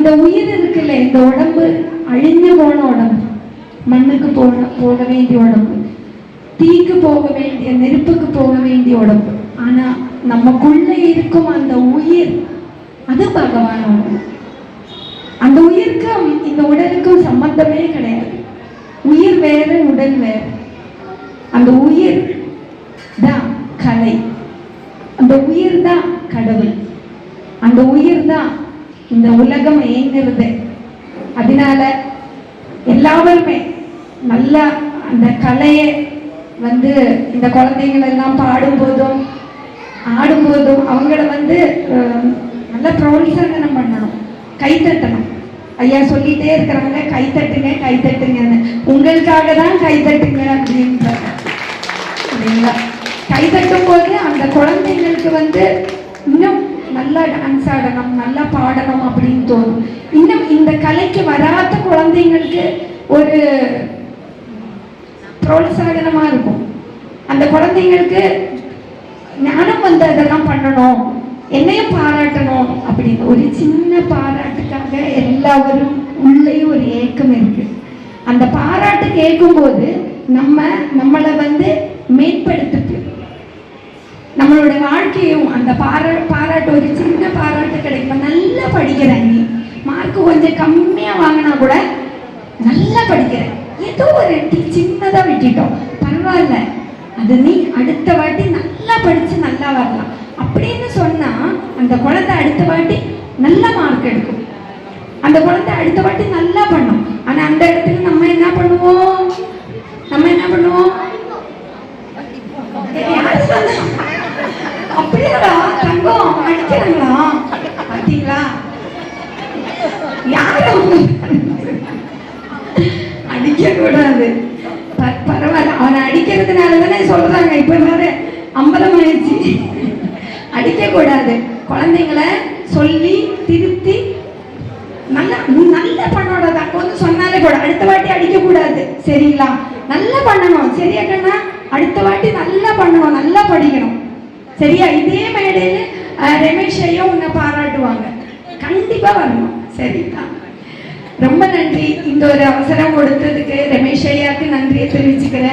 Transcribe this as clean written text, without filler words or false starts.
இந்த உயிர் இருக்குல்ல, இந்த உடம்பு அழிஞ்சு போன உடம்பு, மண்ணுக்கு போக வேண்டிய உடம்பு, தீக்கு போக வேண்டிய, நெருப்புக்கு போக வேண்டிய உடம்பு. ஆனா நமக்குள்ள இருக்கும் அந்த உயிர், அது பகவான் உடம்பு. அந்த உயிருக்கும் இந்த உடலுக்கும் சம்பந்தமே கிடையாது. உயிர் வேறு, உடல் வேறு. அந்த உயிர் தான் கலை, அந்த உயிர் தான் கடவுள், அந்த உயிர் தான் இந்த உலகம் இயங்குறது. அதனால எல்லாருமே நல்லா அந்த கலையை இந்த குழந்தைகள் எல்லாம் பாடும்போதும் ஆடும்போதும் அவங்கள நல்லா ப்ரோத்சாகனம் பண்ணணும், கைத்தட்டணும். ஐயா சொல்லிட்டே இருக்கிறாங்க, கைத்தட்டுங்க கைத்தட்டுங்கன்னு. உங்களுக்காக தான் கைத்தட்டுங்க அப்படின்ற. சரிங்களா? கைத்தட்டும் போது அந்த குழந்தைங்களுக்கு இன்னும் நல்லா டான்ஸ் ஆடணும், நல்லா பாடணும் அப்படின்னு தோணும். இன்னும் இந்த கலைக்கு வராத குழந்தைங்களுக்கு ஒரு புரோத்சாகனமா இருக்கும். அந்த குழந்தைங்களுக்கு ஞானம் அதெல்லாம் பண்ணணும், என்னையும் பாராட்டணும் அப்படின்னு ஒரு சின்ன பாராட்டுக்காக எல்லாரும் உள்ளேயும் ஒரு ஏக்கம் இருக்கு. அந்த பாராட்டு கேட்கும் போது நம்மளை மேம்படுத்து, நம்மளோட வாழ்க்கையும் அந்த பாராட்டு, ஒரு சின்ன பாராட்டு கிடைக்கும். நல்லா படிக்கிறேன், நீ மார்க்கு கொஞ்சம் கம்மியா வாங்கினா கூட நல்லா படிக்கிறேன், ஏதோ ஒரு சின்னதா விட்டுட்டோம், பரவாயில்ல, அது நீ அடுத்த வாட்டி நல்லா படிச்சு நல்லா வரலாம் அப்படின்னு சொன்னா அந்த குழந்தை அடுத்த வாட்டி நல்ல மார்க் எடுக்கும், அந்த குழந்தை அடுத்த வாட்டி நல்லா பண்ணும். ஆனா அந்த இடத்துல நம்ம என்ன பண்ணுவோம்? அப்படியாடா தங்கம் அடிக்கிறாங்களா பார்த்தீங்களா? யாரும் அடிக்க கூடாது, பரவாயில்ல, அவனை அடிக்கிறதுனால தானே சொல்றாங்க. இப்ப வேற அம்பலம் ஆயிடுச்சு, அடிக்க கூடாது. குழந்தைங்களை சொல்லி திருத்தி நல்ல பண்ணோட சொன்னாலே கூட அடுத்த வாட்டி அடிக்க கூடாது. சரிங்களா? நல்லா பண்ணணும். சரியா கண்ணா? அடுத்த வாட்டி நல்லா பண்ணணும், நல்லா படிக்கணும். சரியா? இதே மேடையில ரமேஷ் ஐயா உன்னை பாராட்டுவாங்க, கண்டிப்பா வரணும். சரிங்களா? ரொம்ப நன்றி. இந்த ஒரு அவசரம் கொடுத்ததுக்கு ரமேஷ் ஐயாவுக்கு நன்றியை தெரிவிச்சுக்கிறேன்.